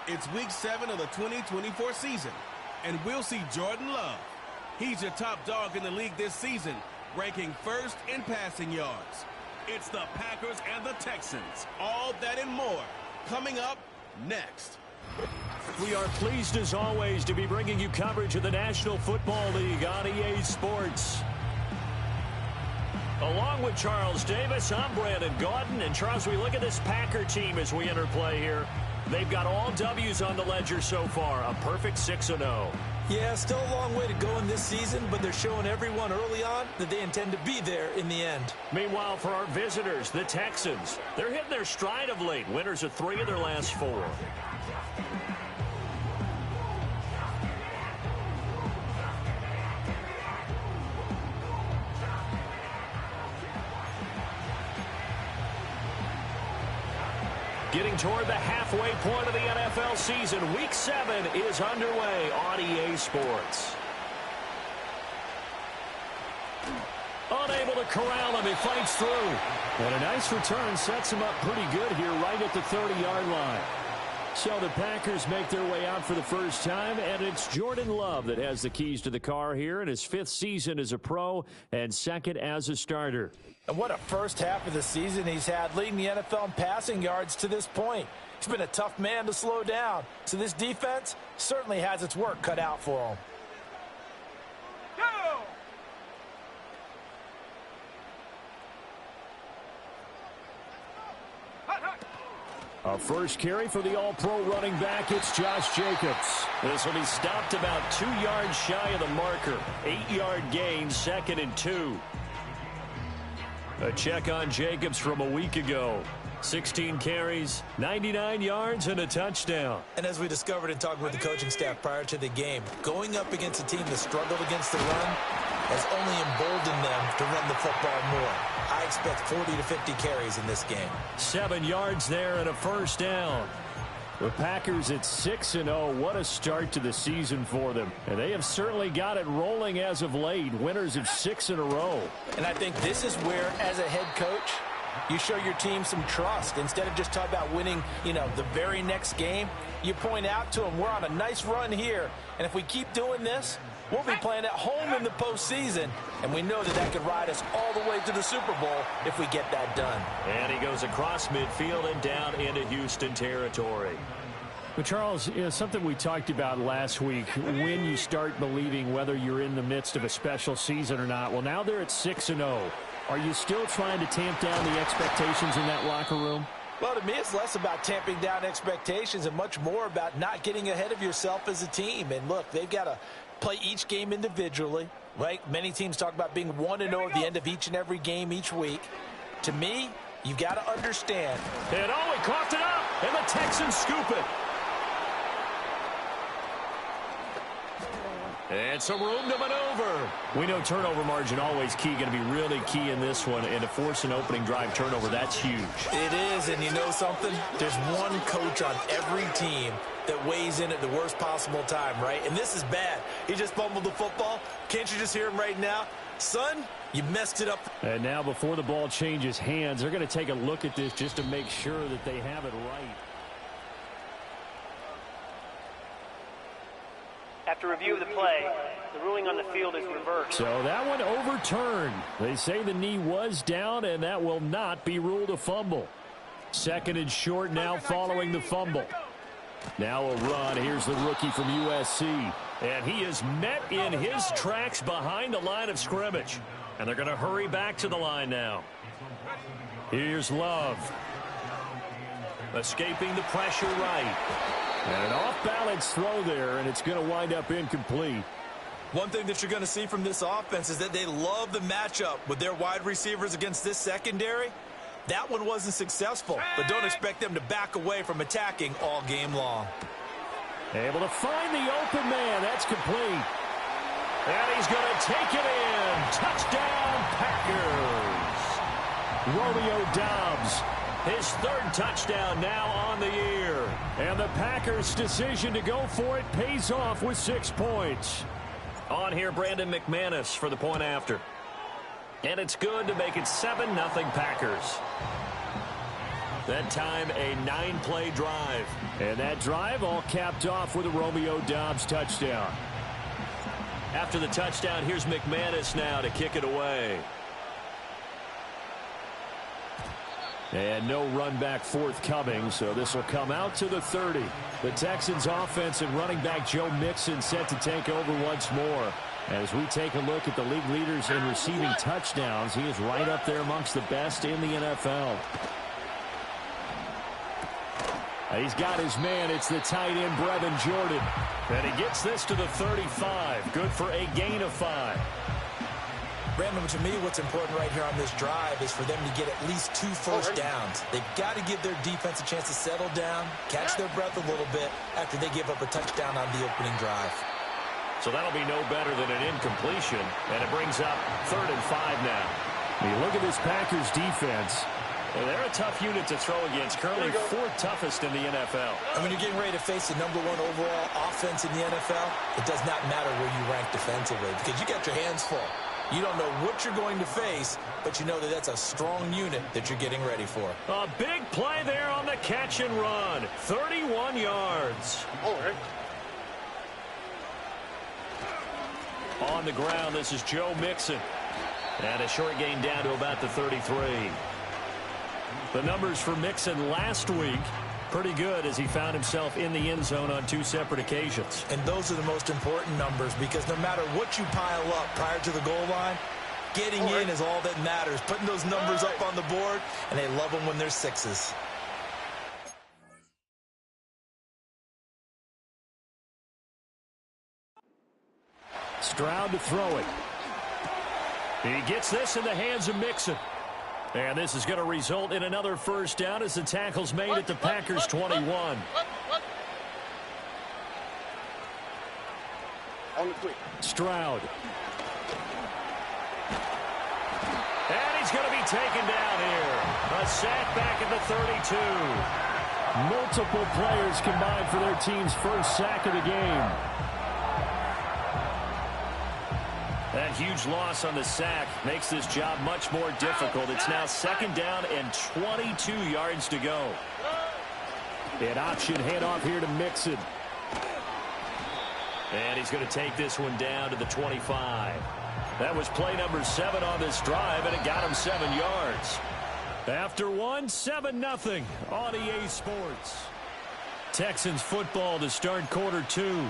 It's Week 7 of the 2024 season, and we'll see Jordan Love. He's your top dog in the league this season, ranking first in passing yards. It's the Packers and the Texans. All that and more coming up next. We are pleased as always to be bringing you coverage of the National Football League on EA Sports. Along with Charles Davis, I'm Brandon Gaudin. And Charles, we look at this Packer team as we enter play here. They've got all W's on the ledger so far, a perfect 6-0. Yeah, still a long way to go in this season, but they're showing everyone early on that they intend to be there in the end. Meanwhile, for our visitors, the Texans, they're hitting their stride of late. Winners of 3 of their last 4. Getting toward the halfway point of the NFL season, Week 7 is underway on EA Sports. Unable to corral him, he fights through. And a nice return sets him up pretty good here right at the 30-yard line. So the Packers make their way out for the first time, and it's Jordan Love that has the keys to the car here in his 5th season as a pro and 2nd as a starter. And what a first half of the season he's had, leading the NFL in passing yards to this point. He's been a tough man to slow down, so this defense certainly has its work cut out for him. A first carry for the All-Pro running back, it's Josh Jacobs. This will be stopped about 2 yards shy of the marker. 8-yard gain, 2nd and 2. A check on Jacobs from a week ago. 16 carries, 99 yards, and a touchdown. And as we discovered in talking with the coaching staff prior to the game, going up against a team that struggled against the run has only emboldened them to run the football more. I expect 40 to 50 carries in this game. 7 yards there and a first down. The Packers at 6-0. What a start to the season for them. And they have certainly got it rolling as of late. Winners of 6 in a row. And I think this is where, as a head coach, you show your team some trust. Instead of just talking about winning, the very next game, you point out to them, we're on a nice run here. And if we keep doing this, we'll be playing at home in the postseason, and we know that could ride us all the way to the Super Bowl if we get that done. And he goes across midfield and down into Houston territory. But Charles, something we talked about last week, when you start believing whether you're in the midst of a special season or not. Well, now they're at 6-0. Are you still trying to tamp down the expectations in that locker room? Well, to me, it's less about tamping down expectations and much more about not getting ahead of yourself as a team. And look, they've got to play each game individually, right? Many teams talk about being 1-0 at the end of each and every game each week. To me, you've got to understand. And he coughed it up, and the Texans scoop it. And some room to maneuver. We know turnover margin always key, going to be really key in this one. And to force an opening drive turnover, that's huge. It is, and you know something? There's one coach on every team that weighs in at the worst possible time, right? And this is bad. He just fumbled the football. Can't you just hear him right now? Son, you messed it up. And now before the ball changes hands, they're going to take a look at this just to make sure that they have it right. After review of the play, the ruling on the field is reversed. So that one overturned. They say the knee was down, and that will not be ruled a fumble. 2nd and short now following the fumble. Now a run. Here's the rookie from USC. And he is met in his tracks behind the line of scrimmage. And they're going to hurry back to the line now. Here's Love. Escaping the pressure right. And an off-balance throw there, and it's going to wind up incomplete. One thing that you're going to see from this offense is that they love the matchup with their wide receivers against this secondary. That one wasn't successful, but don't expect them to back away from attacking all game long. Able to find the open man. That's complete. And he's going to take it in. Touchdown, Packers. Romeo Doubs. His 3rd touchdown now on the year. And the Packers' decision to go for it pays off with 6 points. On here, Brandon McManus for the point after. And it's good to make it 7-0 Packers. That time, a 9-play drive. And that drive all capped off with a Romeo Doubs touchdown. After the touchdown, here's McManus now to kick it away. And no run back forthcoming, so this will come out to the 30. The Texans offense and running back Joe Mixon set to take over once more. As we take a look at the league leaders in receiving touchdowns, he is right up there amongst the best in the NFL. He's got his man. It's the tight end, Brevin Jordan. And he gets this to the 35. Good for a gain of 5. Brandon, to me, what's important right here on this drive is for them to get at least 2 first downs. They've got to give their defense a chance to settle down, catch their breath a little bit after they give up a touchdown on the opening drive. So that'll be no better than an incompletion, and it brings up 3rd and 5 now. When you look at this Packers defense, they're a tough unit to throw against, currently 4th toughest in the NFL. And when you're getting ready to face the #1 overall offense in the NFL, it does not matter where you rank defensively because you got your hands full. You don't know what you're going to face, but you know that that's a strong unit that you're getting ready for. A big play there on the catch and run. 31 yards. On the ground, this is Joe Mixon. And a short gain down to about the 33. The numbers for Mixon last week, pretty good as he found himself in the end zone on 2 separate occasions. And those are the most important numbers because no matter what you pile up prior to the goal line, getting in is all that matters. Putting those numbers up on the board, and they love them when they're 6s. Stroud to throw it. He gets this in the hands of Mixon. And this is going to result in another first down as the tackle's made at the Packers' 21. Stroud. And he's going to be taken down here. A sack back at the 32. Multiple players combined for their team's first sack of the game. That huge loss on the sack makes this job much more difficult. It's now 2nd down and 22 yards to go. An option handoff here to Mixon. And he's going to take this one down to the 25. That was play number 7 on this drive, and it got him 7 yards. After 1, 7-0 on EA Sports. Texans football to start quarter 2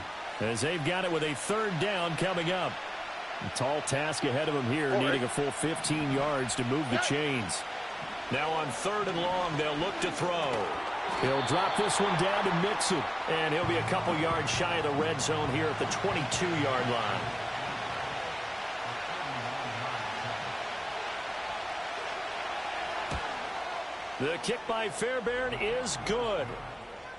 as they've got it with a 3rd down coming up. A tall task ahead of him here, needing a full 15 yards to move the chains. Now on 3rd and long, they'll look to throw. He'll drop this one down to Mixon, and he'll be a couple yards shy of the red zone here at the 22-yard line. The kick by Fairbairn is good.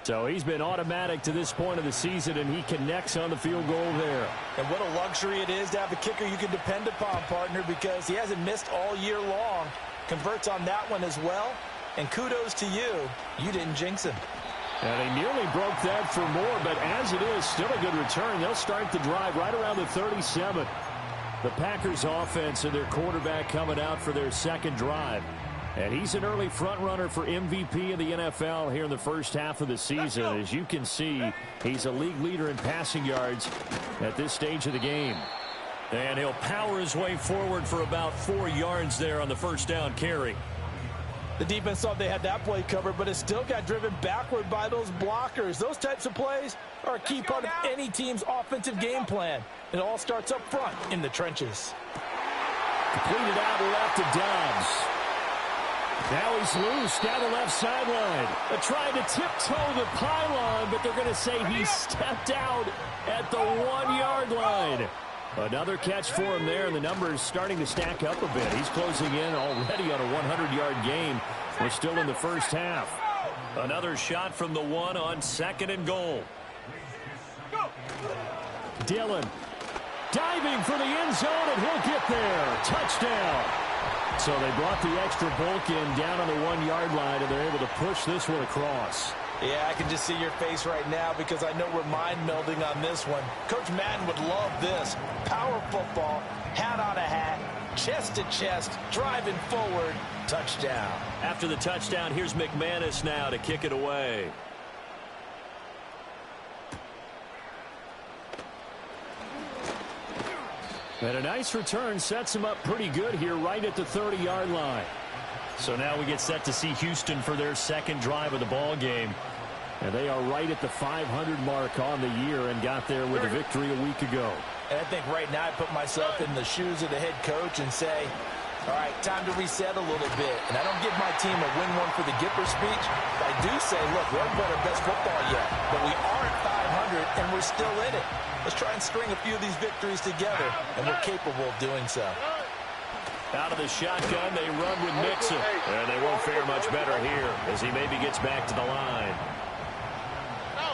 So he's been automatic to this point of the season, and he connects on the field goal there. And what a luxury it is to have a kicker you can depend upon, partner, because he hasn't missed all year long. Converts on that one as well. And kudos to you. You didn't jinx him. And he nearly broke that for more, but as it is, still a good return. They'll start the drive right around the 37. The Packers offense and their quarterback coming out for their 2nd drive. And he's an early front runner for MVP of the NFL here in the first half of the season. As you can see, he's a league leader in passing yards at this stage of the game. And he'll power his way forward for about 4 yards there on the first down carry. The defense thought they had that play covered, but it still got driven backward by those blockers. Those types of plays are a key part of any team's offensive game plan. It all starts up front in the trenches. Completed out left to Doubs. Now he's loose down the left sideline. They're trying to tiptoe the pylon, but they're going to say he stepped out at the 1-yard line. Another catch for him there, and the numbers starting to stack up a bit. He's closing in already on a 100-yard game. We're still in the first half. Another shot from the 1 on 2nd and goal. Dillon diving for the end zone, and he'll get there. Touchdown. So they brought the extra bulk in down on the 1-yard line, and they're able to push this one across. Yeah, I can just see your face right now because I know we're mind-melding on this one. Coach Madden would love this. Power football, hat on a hat, chest to chest, driving forward, touchdown. After the touchdown, here's McManus now to kick it away. And a nice return sets him up pretty good here right at the 30-yard line. So now we get set to see Houston for their second drive of the ball game. And they are right at the 500 mark on the year and got there with a victory a week ago. And I think right now I put myself in the shoes of the head coach and say, all right, time to reset a little bit. And I don't give my team a win one for the Gipper speech. But I do say, look, we haven't played our best football yet. But we are at 500 and we're still in it. Let's try and string a few of these victories together. And we're capable of doing so. Out of the shotgun, they run with Mixon. And they won't fare much better here as he maybe gets back to the line.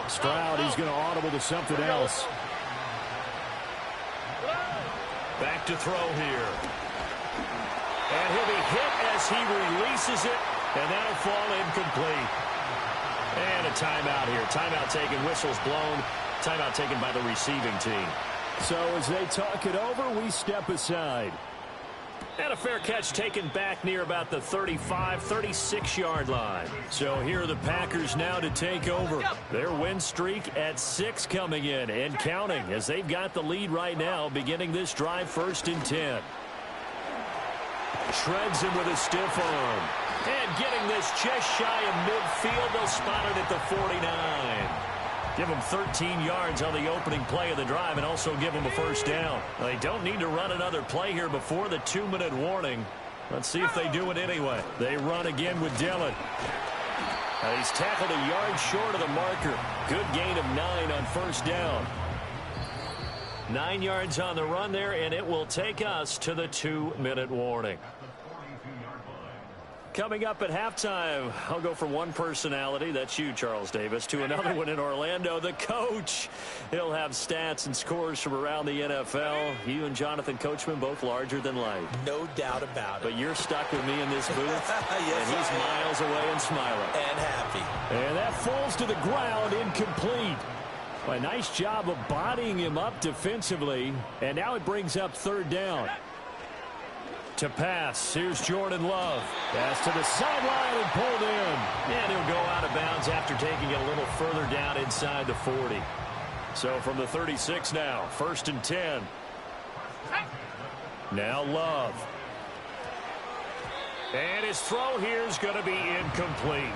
Stroud, he's going to audible to something else. Back to throw here. And he'll be hit as he releases it. And that'll fall incomplete. And a timeout here. Timeout taken, whistles blown. Timeout taken by the receiving team. So as they talk it over, we step aside. And a fair catch taken back near about the 35, 36-yard line. So here are the Packers now to take over. Their win streak at 6 coming in and counting as they've got the lead right now beginning this drive 1st and 10. Shreds him with a stiff arm. And getting this just shy of midfield. They'll spot it at the 49. Give them 13 yards on the opening play of the drive and also give them a first down. They don't need to run another play here before the 2-minute warning. Let's see if they do it anyway. They run again with Dillon. He's tackled a yard short of the marker. Good gain of 9 on first down. 9 yards on the run there, and it will take us to the 2-minute warning. Coming up at halftime, I'll go from one personality, that's you, Charles Davis, to another one in Orlando, the coach. He'll have stats and scores from around the NFL. You and Jonathan Coachman both larger than life. No doubt about it. But you're stuck with me in this booth, yes, and he's miles away and smiling. And happy. And that falls to the ground, incomplete. A nice job of bodying him up defensively, and now it brings up 3rd down. To pass, here's Jordan Love. Pass to the sideline and pulled in. And he'll go out of bounds after taking it a little further down inside the 40. So from the 36 now, 1st and 10. Now Love. And his throw here is going to be incomplete.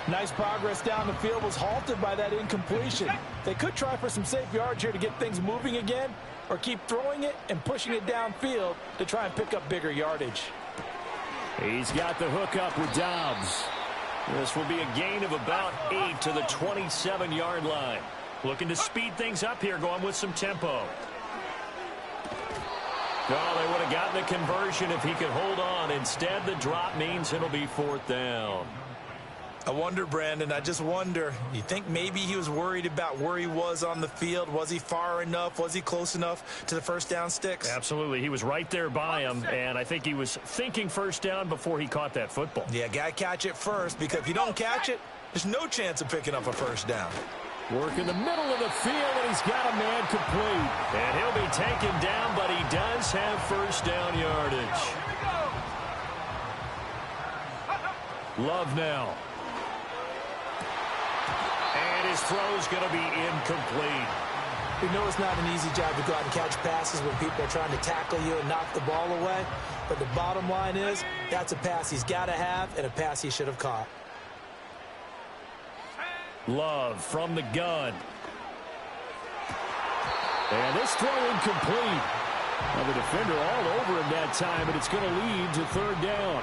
Nice progress down the field, was halted by that incompletion. They could try for some safe yards here to get things moving again, or keep throwing it and pushing it downfield to try and pick up bigger yardage. He's got the hook up with Dobbs. This will be a gain of about 8 to the 27-yard line. Looking to speed things up here, going with some tempo. Oh, they would have gotten the conversion if he could hold on. Instead, the drop means it'll be 4th down. I wonder, Brandon, I just wonder, you think maybe he was worried about where he was on the field? Was he far enough? Was he close enough to the first down sticks? Absolutely. He was right there by him, and I think he was thinking first down before he caught that football. Yeah, got to catch it first, because if you don't catch it, there's no chance of picking up a first down. Work in the middle of the field, and he's got a man complete. And he'll be taken down, but he does have first down yardage. Love now. And his throw's going to be incomplete. We know it's not an easy job to go out and catch passes when people are trying to tackle you and knock the ball away. But the bottom line is, that's a pass he's got to have and a pass he should have caught. Love from the gun. And this throw incomplete. Now the defender all over him that time, but it's going to lead to 3rd down.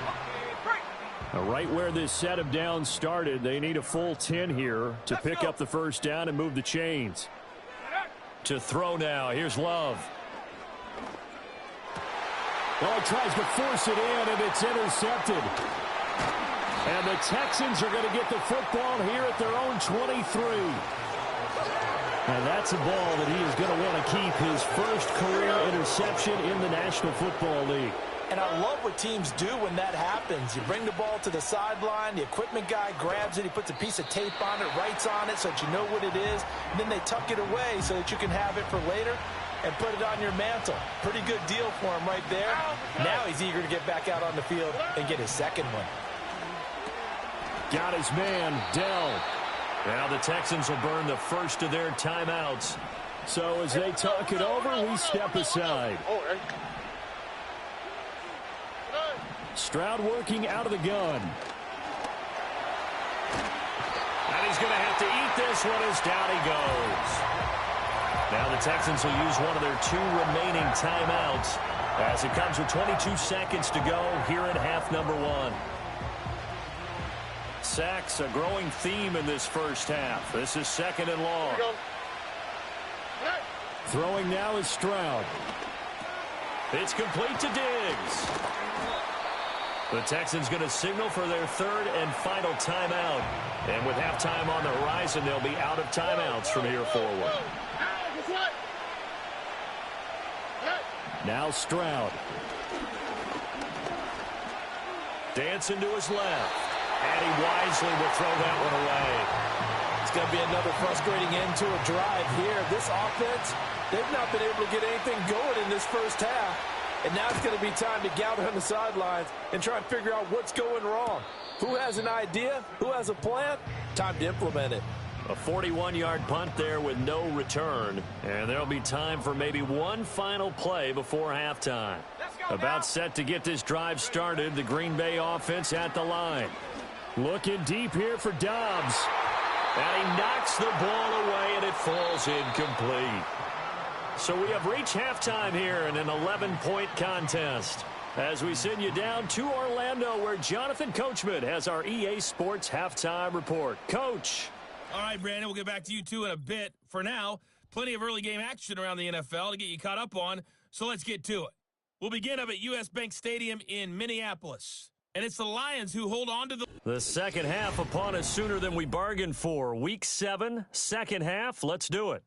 Right where this set of downs started, they need a full 10 here to pick up the first down and move the chains. To throw now, here's Love. Well, he tries to force it in, and it's intercepted. And the Texans are going to get the football here at their own 23. And that's a ball that he is going to want to keep, his first career interception in the National Football League. And I love what teams do when that happens. You bring the ball to the sideline, the equipment guy grabs it, he puts a piece of tape on it, writes on it so that you know what it is, and then they tuck it away so that you can have it for later. and put it on your mantle. Pretty good deal for him right there. Now he's eager to get back out on the field and get his second one. Got his man, Dell. Now the Texans will burn the first of their timeouts. So as they talk it over, we step aside. Stroud working out of the gun. And he's going to have to eat this one as down he goes. Now the Texans will use one of their 2 remaining timeouts as it comes with 22 seconds to go here in half number 1. Sacks, a growing theme in this first half. This is 2nd and long. Throwing now is Stroud. It's complete to Diggs. The Texans going to signal for their 3rd and final timeout. And with halftime on the horizon, they'll be out of timeouts from here forward. Now Stroud. Dancing to his left. And he wisely will throw that one away. It's going to be another frustrating end to a drive here. This offense, they've not been able to get anything going in this first half. And now it's going to be time to gather on the sidelines and try and figure out what's going wrong. Who has an idea? Who has a plan? Time to implement it. A 41-yard punt there with no return. And there'll be time for maybe one final play before halftime. About set to get this drive started, the Green Bay offense at the line. Looking deep here for Dobbs. And he knocks the ball away, and it falls incomplete. So we have reached halftime here in an 11-point contest as we send you down to Orlando, where Jonathan Coachman has our EA Sports halftime report. Coach. All right, Brandon, we'll get back to you two in a bit. For now, plenty of early game action around the NFL to get you caught up on, so let's get to it. We'll begin up at U.S. Bank Stadium in Minneapolis. And it's the Lions who hold on to the second half upon us sooner than we bargained for. Week 7, second half. Let's do it.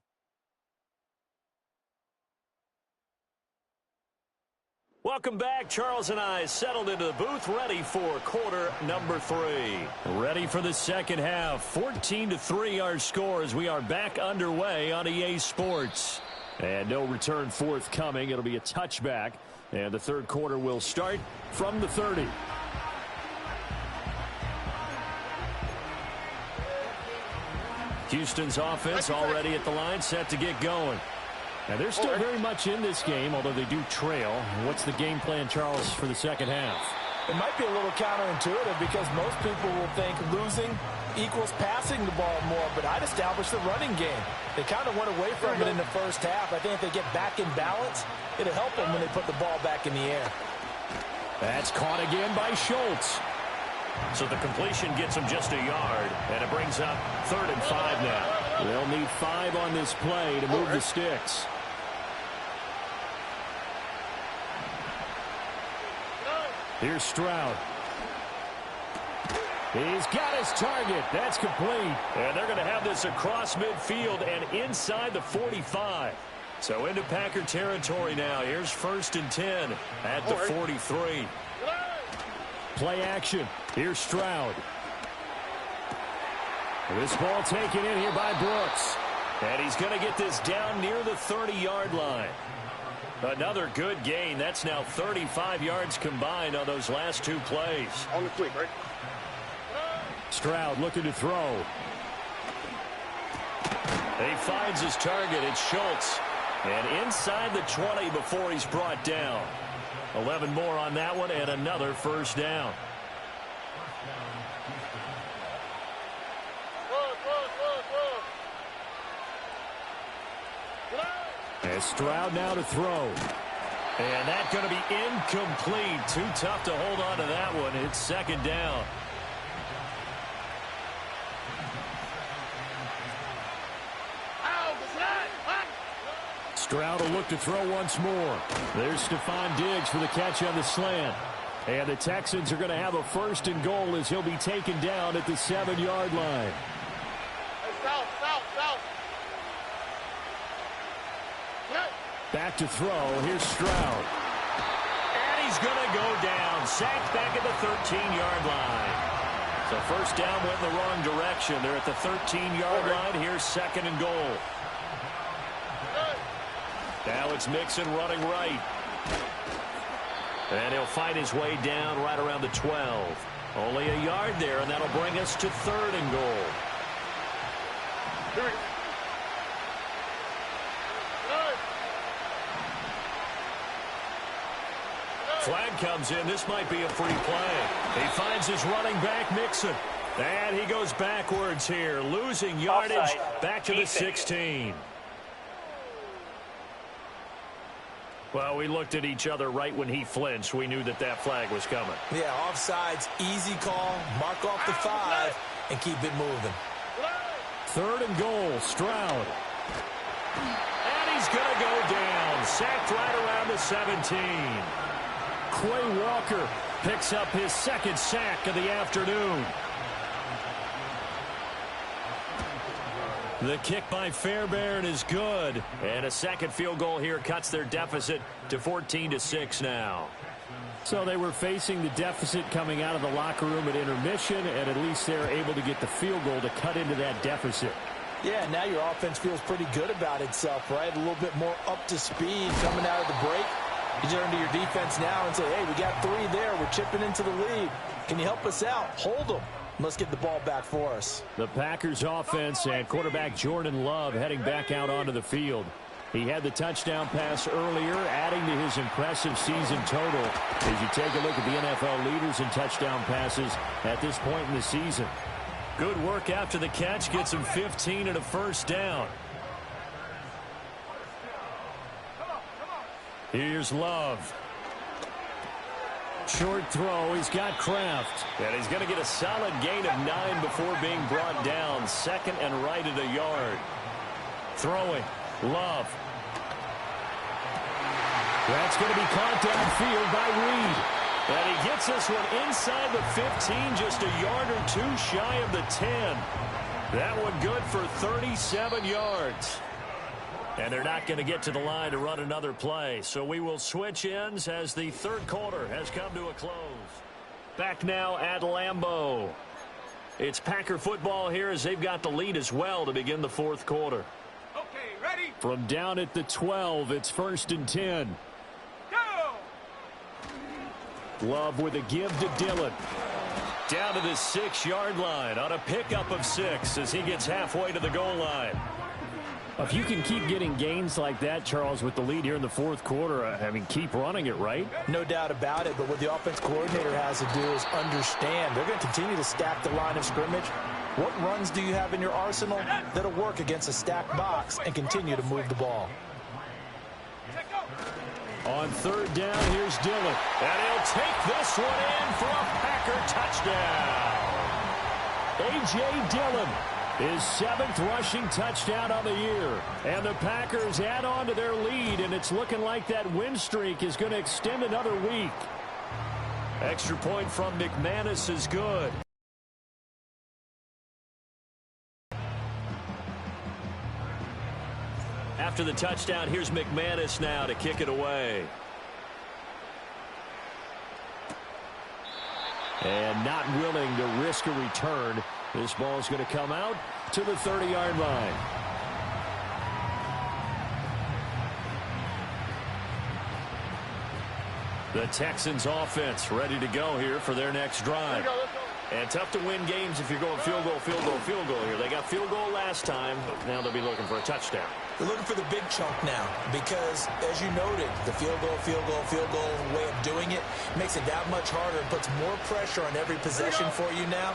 Welcome back. Charles and I settled into the booth, ready for quarter number 3. Ready for the second half. 14-3 our score as we are back underway on EA Sports. And no return forthcoming. It'll be a touchback. And the third quarter will start from the 30. Houston's offense already at the line, set to get going. And they're still very much in this game, although they do trail. What's the game plan, Charles, for the second half? It might be a little counterintuitive because most people will think losing equals passing the ball more, but I'd establish the running game. They kind of went away from it in the first half. I think if they get back in balance, it'll help them when they put the ball back in the air. That's caught again by Schultz. So the completion gets him just a yard, and it brings up 3rd and 5 now. They'll need 5 on this play to move the sticks. Here's Stroud. He's got his target. That's complete. And they're going to have this across midfield and inside the 45. So into Packer territory now. Here's 1st and 10 at the 43. Play action. Here's Stroud. This ball taken in here by Brooks. And he's going to get this down near the 30-yard line. Another good gain. That's now 35 yards combined on those last 2 plays. On the quick, right? Stroud looking to throw. He finds his target. It's Schultz. And inside the 20 before he's brought down. 11 more on that one and another first down. And Stroud now to throw. And that's going to be incomplete. Too tough to hold on to that one. It's 2nd down. Stroud will look to throw once more. There's Stephon Diggs for the catch on the slant. And the Texans are going to have a 1st and goal as he'll be taken down at the 7-yard line. Back to throw. Here's Stroud. And he's going to go down. Sacked back at the 13-yard line. So first down went in the wrong direction. They're at the 13-yard line. Here's 2nd and goal. Now it's Mixon running right. And he'll fight his way down right around the 12. Only a yard there, and that'll bring us to 3rd and goal. Flag comes in. This might be a free play. He finds his running back, Mixon. And he goes backwards here, losing yardage. Offside. Back to the 16. Well, we looked at each other right when he flinched. We knew that that flag was coming. Yeah, offsides, easy call. Mark off the 5 and keep it moving. 3rd and goal, Stroud. And he's going to go down. Sacked right around the 17. Quay Walker picks up his 2nd sack of the afternoon. The kick by Fairbairn is good. And a 2nd field goal here cuts their deficit to 14-6 now. So they were facing the deficit coming out of the locker room at intermission, and at least they're able to get the field goal to cut into that deficit. Yeah, now your offense feels pretty good about itself, right? A little bit more up to speed coming out of the break. You turn to your defense now and say, hey, we got 3 there. We're chipping into the lead. Can you help us out? Hold them. Let's get the ball back for us. The Packers offense and quarterback Jordan Love heading back out onto the field. He had the touchdown pass earlier, adding to his impressive season total as you take a look at the NFL leaders in touchdown passes at this point in the season. Good work after the catch, gets him 15 and a 1st down. Here's Love. Short throw. He's got Kraft. And he's going to get a solid gain of 9 before being brought down. 2nd and right at a yard. Throwing. Love. That's going to be caught downfield by Reed. And he gets this one inside the 15, just a yard or 2 shy of the 10. That one good for 37 yards. And they're not going to get to the line to run another play. So we will switch ends as the 3rd quarter has come to a close. Back now at Lambeau. It's Packer football here as they've got the lead as well to begin the 4th quarter. Okay, ready? From down at the 12, it's 1st and 10. Go! Love with a give to Dillon. Down to the 6-yard line on a pickup of 6 as he gets halfway to the goal line. If you can keep getting gains like that, Charles, with the lead here in the 4th quarter, I mean, keep running it, right? No doubt about it, but what the offense coordinator has to do is understand. They're going to continue to stack the line of scrimmage. What runs do you have in your arsenal that'll work against a stacked box and continue to move the ball? On 3rd down, here's Dillon. And he'll take this one in for a Packer touchdown. A.J. Dillon. His 7th rushing touchdown on the year. And the Packers add on to their lead, and it's looking like that win streak is going to extend another week. Extra point from McManus is good. After the touchdown, here's McManus now to kick it away. And not willing to risk a return. This ball is going to come out to the 30-yard line. The Texans offense ready to go here for their next drive. And tough to win games if you're going field goal, field goal, field goal here. They got field goal last time, but now they'll be looking for a touchdown. They're looking for the big chunk now because, as you noted, the field goal way of doing it makes it that much harder and puts more pressure on every possession for you now.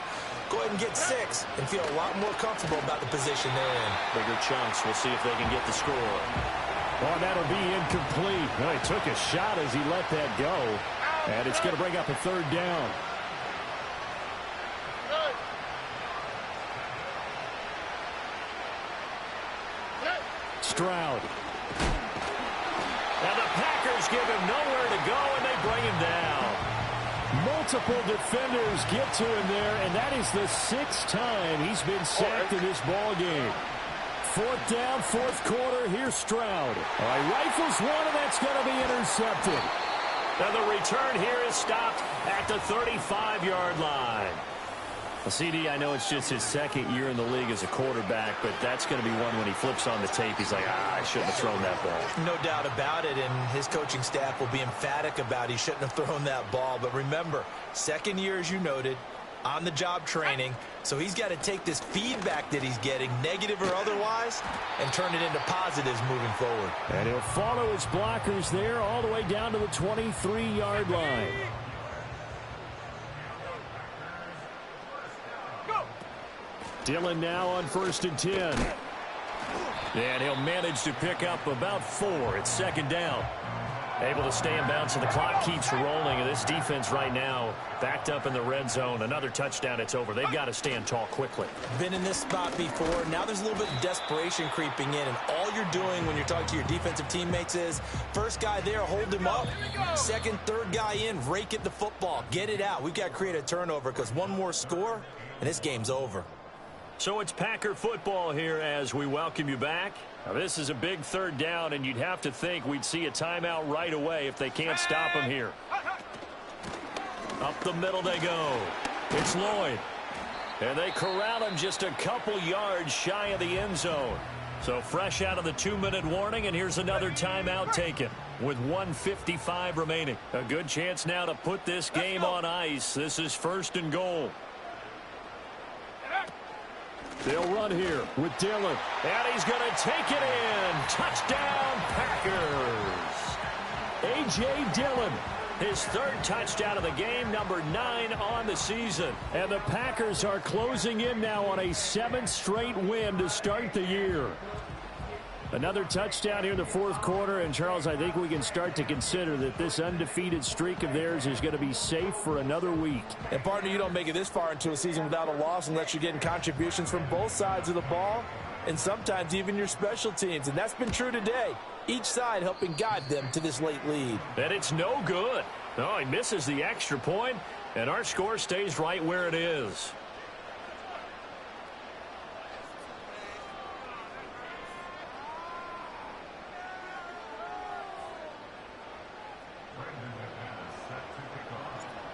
Go ahead and get 6 and feel a lot more comfortable about the position they're in. Bigger chunks. We'll see if they can get the score. Oh, that'll be incomplete. Well, he took a shot as he let that go. And it's going to bring up a 3rd down. Stroud. Now the Packers give him nowhere to go, and they bring him down. Multiple defenders get to him there, and that is the 6th time he's been sacked in this ball game. 4th down, 4th quarter. Here's Stroud. All right, rifles one, and that's going to be intercepted. Now the return here is stopped at the 35-yard line. Well, CD, I know it's just his second year in the league as a quarterback, but that's going to be one when he flips on the tape. He's like, I shouldn't have thrown that ball. No doubt about it, and his coaching staff will be emphatic about he shouldn't have thrown that ball. But remember, second year, as you noted, on-the-job training, so he's got to take this feedback that he's getting, negative or otherwise, and turn it into positives moving forward. And he'll follow his blockers there all the way down to the 23-yard line. Dillon now on 1st and 10. And he'll manage to pick up about 4. It's second down. Able to stay in bounds, and the clock keeps rolling. And this defense right now backed up in the red zone. Another touchdown, it's over. They've got to stand tall quickly. Been in this spot before. Now there's a little bit of desperation creeping in, and all you're doing when you're talking to your defensive teammates is first guy there, hold him up. Second, third guy in, rake at the football. Get it out. We've got to create a turnover because one more score, and this game's over. So it's Packer football here as we welcome you back. Now this is a big third down, and you'd have to think we'd see a timeout right away if they can't stop him here. Up the middle they go. It's Lloyd. And they corral him just a couple yards shy of the end zone. So fresh out of the 2-minute warning, and here's another timeout taken with 1:55 remaining. A good chance now to put this game on ice. This is 1st and goal. They'll run here with Dillon. And he's going to take it in. Touchdown, Packers. A.J. Dillon, his 3rd touchdown of the game, number 9 on the season. And the Packers are closing in now on a 7th straight win to start the year. Another touchdown here in the 4th quarter, and Charles, I think we can start to consider that this undefeated streak of theirs is going to be safe for another week. And partner, you don't make it this far into a season without a loss unless you're getting contributions from both sides of the ball, and sometimes even your special teams, and that's been true today. Each side helping guide them to this late lead. And it's no good. No, he misses the extra point, and our score stays right where it is.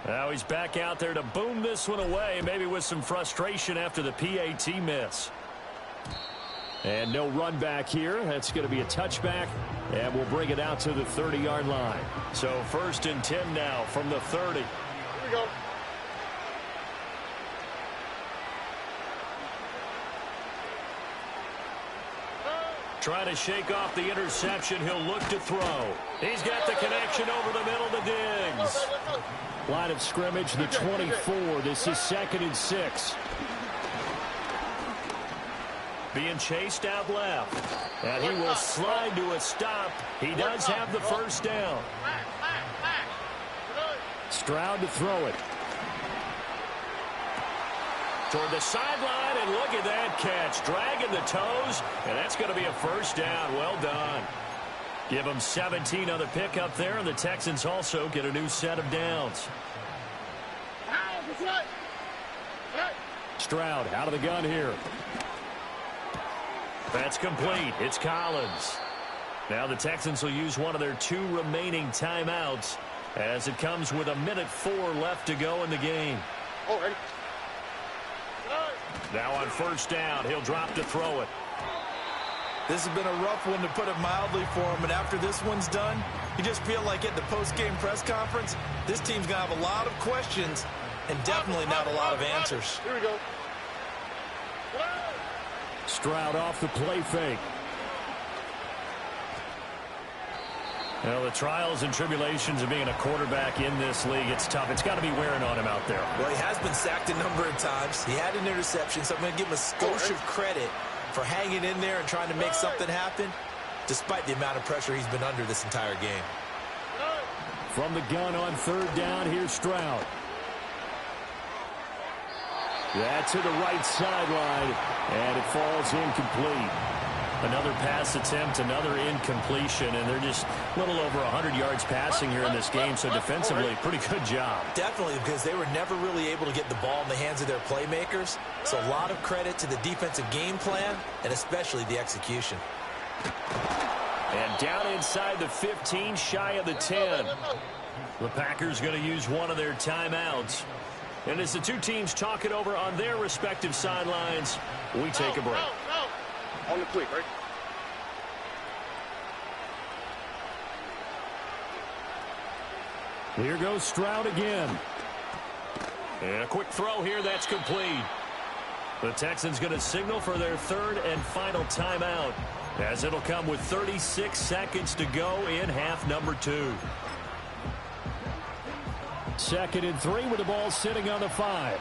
Now he's back out there to boom this one away, maybe with some frustration after the PAT miss. And no run back here. That's going to be a touchback, and we'll bring it out to the 30-yard line. So 1st and 10 now from the 30. Here we go. Trying to shake off the interception. He'll look to throw. He's got the connection over the middle to Diggs. Line of scrimmage, the 24. This is 2nd and 6. Being chased out left. And he will slide to a stop. He does have the first down. Stroud to throw it. Toward the sideline, and look at that catch. Dragging the toes, and that's going to be a first down. Well done. Give them 17 on the pickup there, and the Texans also get a new set of downs. Stroud out of the gun here. That's complete. It's Collins. Now the Texans will use one of their 2 remaining timeouts as it comes with 1:04 left to go in the game. Now on first down, he'll drop to throw it. This has been a rough one, to put it mildly, for him. And after this one's done, you just feel like at the post-game press conference, this team's going to have a lot of questions and definitely not a lot of answers. Here we go. Stroud off the play fake. Well, the trials and tribulations of being a quarterback in this league, it's tough. It's got to be wearing on him out there. Well, he has been sacked a number of times. He had an interception, so I'm going to give him a skosh of credit for hanging in there and trying to make something happen, despite the amount of pressure he's been under this entire game. From the gun on 3rd down, here's Stroud. That's to the right sideline, and it falls incomplete. Another pass attempt, another incompletion, and they're just a little over 100 yards passing here in this game, so defensively, pretty good job. Definitely, because they were never really able to get the ball in the hands of their playmakers, so a lot of credit to the defensive game plan, and especially the execution. And down inside the 15, shy of the 10. The Packers going to use one of their timeouts. And as the two teams talk it over on their respective sidelines, we take a break. On the quick, right? Here goes Stroud again. And a quick throw here, that's complete. The Texans going to signal for their third and final timeout, as it'll come with 36 seconds to go in half number 2. 2nd and 3 with the ball sitting on the 5.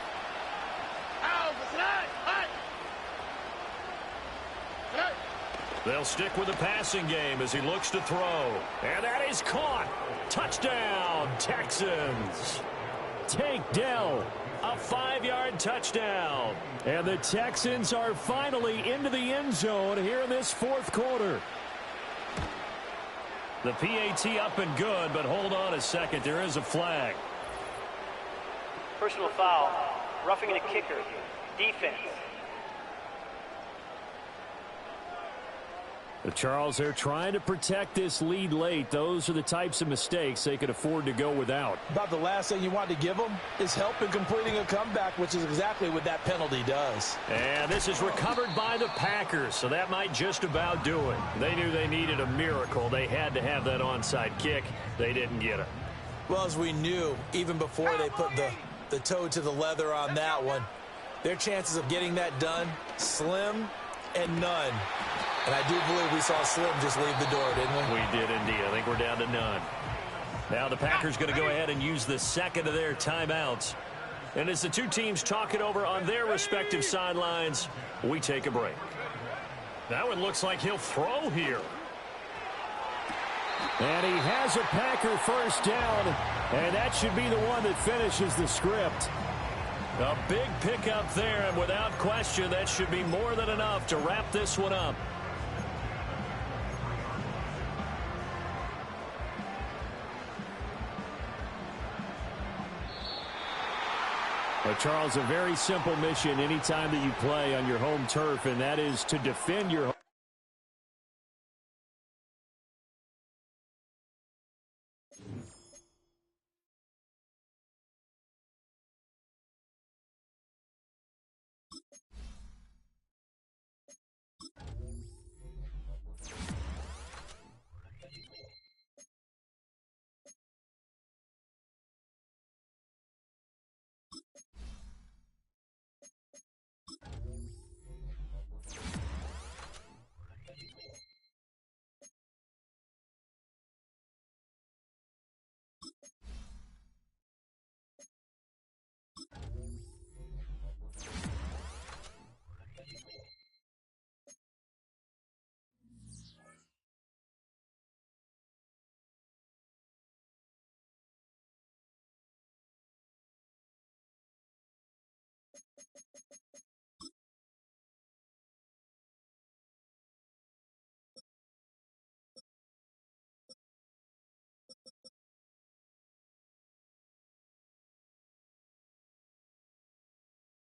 They'll stick with the passing game as he looks to throw. And that is caught. Touchdown, Texans. Tank Dell, a 5-yard touchdown. And the Texans are finally into the end zone here in this 4th quarter. The PAT up and good, but hold on a second. There is a flag. Personal foul. Roughing the kicker. Defense. Charles, they're trying to protect this lead late. Those are the types of mistakes they could afford to go without. About the last thing you want to give them is help in completing a comeback, which is exactly what that penalty does. And this is recovered by the Packers, so that might just about do it. They knew they needed a miracle. They had to have that onside kick. They didn't get it. Well, as we knew, even before they put the toe to the leather on that one, their chances of getting that done, slim and none. And I do believe we saw Slim just leave the door, didn't we? We did indeed. I think we're down to none. Now the Packers going to go ahead and use the second of their timeouts. And as the two teams talk it over on their respective sidelines, we take a break. That one looks like he'll throw here. And he has a Packer first down, and that should be the one that finishes the script. A big pickup there, and without question, that should be more than enough to wrap this one up. But Charles, a very simple mission anytime that you play on your home turf, and that is to defend your